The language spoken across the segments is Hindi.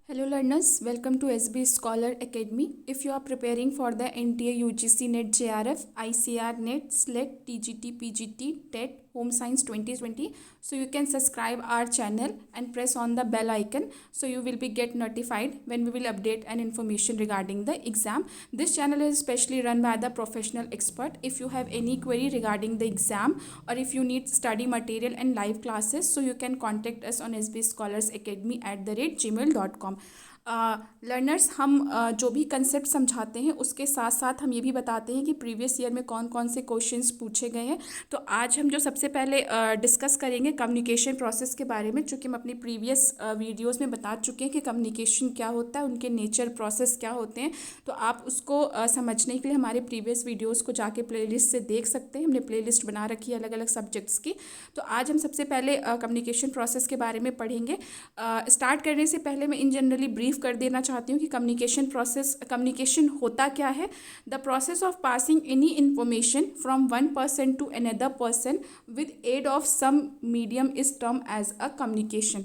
Hello learners, welcome to SB Scholar Academy. If you are preparing for the NTA UGC NET JRF, ICR NET, SLET, TGT, PGT, TET, Home Science 2020, so you can subscribe our channel and press on the bell icon so you will be get notified when we will update an information regarding the exam. This channel is specially run by the professional expert. If you have any query regarding the exam or if you need study material and live classes, so you can contact us on SB Scholars Academy @gmail.com. Learners हम जो भी कंसेप्ट समझाते हैं उसके साथ साथ हम ये भी बताते हैं कि प्रीवियस ईयर में कौन कौन से क्वेश्चंस पूछे गए हैं। तो आज हम जो सबसे पहले डिस्कस करेंगे कम्युनिकेशन प्रोसेस के बारे में, चूँकि हम अपनी प्रीवियस वीडियोस में बता चुके हैं कि कम्युनिकेशन क्या होता है, उनके नेचर प्रोसेस क्या होते हैं। तो आप उसको समझने के लिए हमारे प्रीवियस वीडियोज़ को जाके प्लेलिस्ट से देख सकते हैं। हमने प्लेलिस्ट बना रखी है अलग अलग सब्जेक्ट्स की। तो आज हम सबसे पहले कम्युनिकेशन प्रोसेस के बारे में पढ़ेंगे। स्टार्ट करने से पहले मैं इन जनरली ब्रीफ कर देना चाहती हूँ कि कम्युनिकेशन होता क्या है। The process of passing any information from one person to another person with aid of some medium is term as a communication.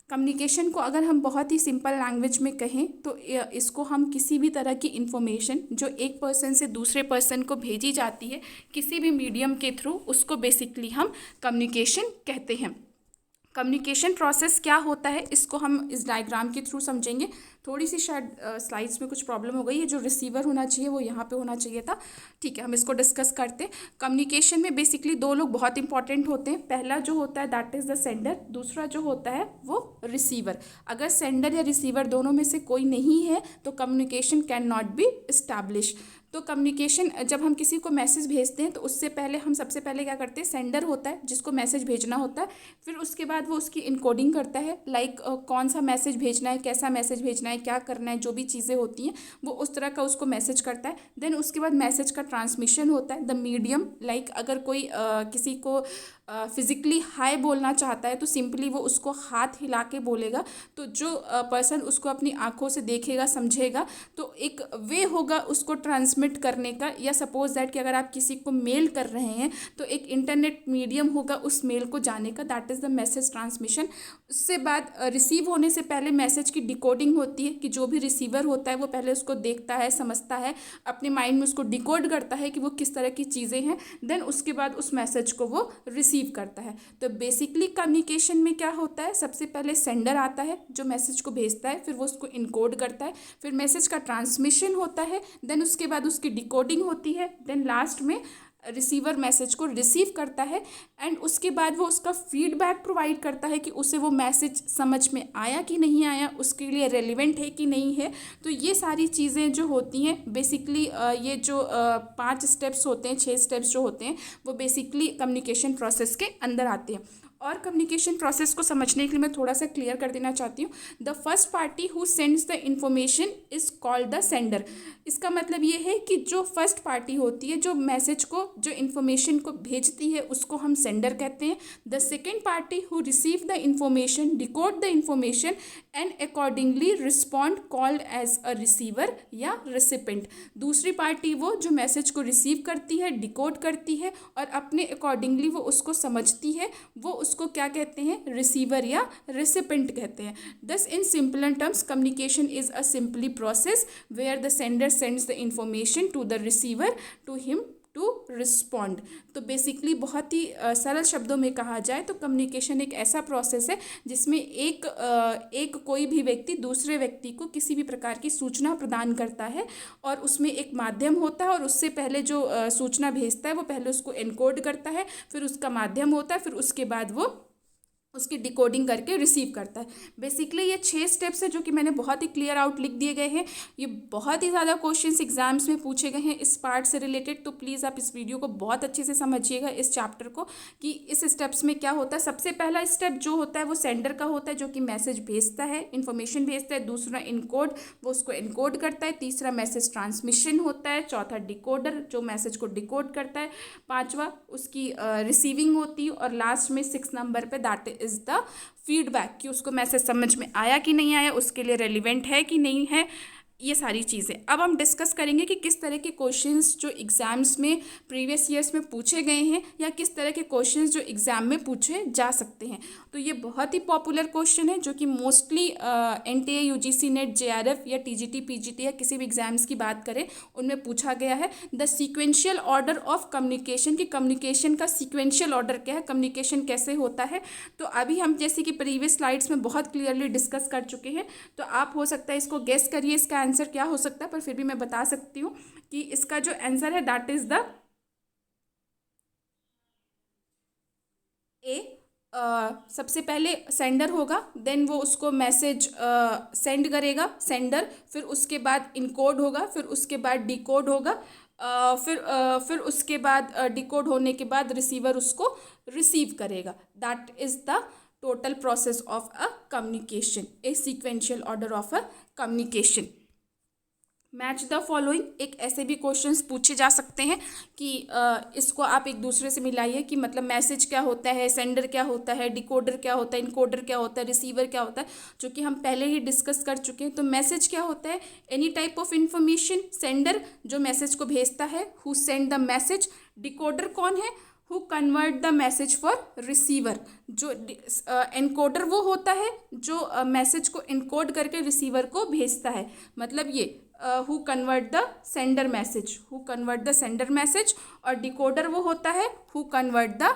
Communication को अगर हम बहुत ही सिंपल लैंग्वेज में कहें तो इसको हम किसी भी तरह की इन्फॉर्मेशन जो एक पर्सन से दूसरे पर्सन को भेजी जाती है किसी भी मीडियम के थ्रू, उसको बेसिकली हम कम्युनिकेशन कहते हैं। कम्युनिकेशन प्रोसेस क्या होता है इसको हम इस डायग्राम के थ्रू समझेंगे। थोड़ी सी शायद स्लाइड्स में कुछ प्रॉब्लम हो गई है, जो रिसीवर होना चाहिए वो यहाँ पे होना चाहिए था। ठीक है, हम इसको डिस्कस करते हैं। कम्युनिकेशन में बेसिकली दो लोग बहुत इंपॉर्टेंट होते हैं। पहला जो होता है दैट इज़ द सेंडर, दूसरा जो होता है वो रिसीवर। अगर सेंडर या रिसीवर दोनों में से कोई नहीं है तो communication can not be establish. तो कम्युनिकेशन जब हम किसी को मैसेज भेजते हैं तो उससे पहले हम सबसे पहले क्या करते हैं, सेंडर होता है जिसको मैसेज भेजना होता है, फिर उसके बाद वो उसकी इनकोडिंग करता है, लाइक कौन सा मैसेज भेजना है, कैसा मैसेज भेजना है, क्या करना है, जो भी चीज़ें होती हैं वो उस तरह का उसको मैसेज करता है। देन उसके बाद मैसेज का ट्रांसमिशन होता है। द मीडियम, लाइक अगर कोई किसी को फिज़िकली हाय बोलना चाहता है तो सिंपली वो उसको हाथ हिला के बोलेगा, तो जो पर्सन उसको अपनी आंखों से देखेगा समझेगा, तो एक वे होगा उसको ट्रांसमिट करने का। या सपोज दैट कि अगर आप किसी को मेल कर रहे हैं तो एक इंटरनेट मीडियम होगा उस मेल को जाने का, that is the message transmission. उससे बाद रिसीव होने से पहले मैसेज की डिकोडिंग होती है कि जो भी रिसीवर होता है वो पहले उसको देखता है, समझता है, अपने माइंड में उसको डिकोड करता है कि वो किस तरह की चीज़ें हैं। देन उसके बाद उस मैसेज को वो रिसीव करता है। तो बेसिकली कम्युनिकेशन में क्या होता है, सबसे पहले सेंडर आता है जो मैसेज को भेजता है, फिर वो उसको इनकोड करता है, फिर मैसेज का ट्रांसमिशन होता है, देन उसके बाद उसकी डिकोडिंग होती है, देन लास्ट में रिसीवर मैसेज को रिसीव करता है एंड उसके बाद वो उसका फीडबैक प्रोवाइड करता है कि उसे वो मैसेज समझ में आया कि नहीं आया, उसके लिए रेलिवेंट है कि नहीं है। तो ये सारी चीज़ें जो होती हैं बेसिकली ये जो 5 स्टेप्स होते हैं, 6 स्टेप्स जो होते हैं वो बेसिकली कम्युनिकेशन प्रोसेस के अंदर आते हैं। और कम्युनिकेशन प्रोसेस को समझने के लिए मैं थोड़ा सा क्लियर कर देना चाहती हूँ। The first party who sends the information is called the sender. इसका मतलब ये है कि जो फर्स्ट पार्टी होती है जो मैसेज को, जो इन्फॉर्मेशन को भेजती है, उसको हम सेंडर कहते हैं। The second party who receive the information, decode the information and accordingly respond called as a receiver या रेसिपेंट। दूसरी पार्टी वो जो मैसेज को रिसीव करती है, डिकोड करती है और अपने अकॉर्डिंगली वो उसको समझती है, वो उसको क्या कहते हैं, रिसीवर या रेसिपेंट कहते हैं। Thus in simple terms communication is a simply process where the sender sends the information to the receiver to him to respond. तो बेसिकली बहुत ही सरल शब्दों में कहा जाए तो कम्युनिकेशन एक ऐसा प्रोसेस है जिसमें एक कोई भी व्यक्ति दूसरे व्यक्ति को किसी भी प्रकार की सूचना प्रदान करता है और उसमें एक माध्यम होता है और उससे पहले जो सूचना भेजता है वो पहले उसको एनकोड करता है, फिर उसका माध्यम होता है, फिर उसके बाद वो उसकी डिकोडिंग करके रिसीव करता है। बेसिकली ये 6 स्टेप्स है जो कि मैंने बहुत ही क्लियर आउट लिख दिए गए हैं। ये बहुत ही ज़्यादा क्वेश्चंस एग्जाम्स में पूछे गए हैं इस पार्ट से रिलेटेड, तो प्लीज़ आप इस वीडियो को बहुत अच्छे से समझिएगा इस चैप्टर को कि इस स्टेप्स में क्या होता है। सबसे पहला स्टेप जो होता है वो सेंडर का होता है जो कि मैसेज भेजता है, इन्फॉर्मेशन भेजता है। दूसरा इनकोड, वो उसको इनकोड करता है। तीसरा मैसेज ट्रांसमिशन होता है। चौथा डिकोडर जो मैसेज को डिकोड करता है। पाँचवा उसकी रिसीविंग होती है और लास्ट में 6 नंबर पे दैट इज़ द फीडबैक कि उसको मैसेज समझ में आया कि नहीं आया, उसके लिए रेलिवेंट है कि नहीं है, ये सारी चीज़ें अब हम डिस्कस करेंगे कि किस तरह के क्वेश्चंस जो एग्ज़ाम्स में प्रीवियस ईयर्स में पूछे गए हैं या किस तरह के क्वेश्चंस जो एग्ज़ाम में पूछे जा सकते हैं। तो ये बहुत ही पॉपुलर क्वेश्चन है जो कि mostly NTA, UGC net, JRF या टीजीटी, पीजीटी या किसी भी एग्ज़ाम्स की बात करें उनमें पूछा गया है। The sequential order of communication, कि कम्युनिकेशन का सीक्वेंशियल ऑर्डर क्या है, कम्युनिकेशन कैसे होता है। तो अभी हम जैसे कि प्रीवियस स्लाइड्स में बहुत क्लियरली डिस्कस कर चुके हैं, तो आप हो सकता है इसको गेस करिए इसका आंसर क्या हो सकता है, पर फिर भी मैं बता सकती हूँ कि इसका जो आंसर है दैट इज द ए। सबसे पहले सेंडर होगा, देन वो उसको मैसेज सेंड करेगा सेंडर, फिर उसके बाद इनकोड होगा, फिर उसके बाद डिकोड होगा, फिर उसके बाद डिकोड होने के बाद रिसीवर उसको रिसीव करेगा। That is the total process of a communication, A sequential order of a communication. Match the following, एक ऐसे भी क्वेश्चंस पूछे जा सकते हैं कि इसको आप एक दूसरे से मिलाइए कि मतलब मैसेज क्या होता है, सेंडर क्या होता है, डिकोडर क्या होता है, इनकोडर क्या होता है, रिसीवर क्या होता है, जो कि हम पहले ही डिस्कस कर चुके हैं। तो मैसेज क्या होता है, any type of information, sender जो मैसेज को भेजता है, who send the message, decoder कौन है, who convert the message for receiver, जो एनकोडर वो होता है जो मैसेज को इनकोड करके रिसीवर को भेजता है, मतलब ये who convert the sender message, who convert the sender message, और डिकोडर वो होता है who convert the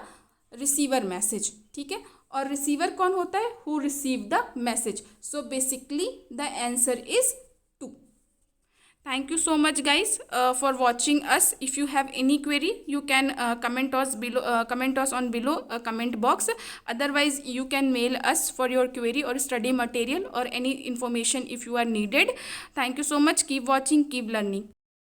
receiver message, ठीक है। और रिसीवर कौन होता है, who receive the message. So basically the answer is Thank you so much guys for watching us. If you have any query you can comment us below, comment us on below comment box. Otherwise you can mail us for your query or study material or any information if you are needed. Thank you so much. Keep watching, keep learning.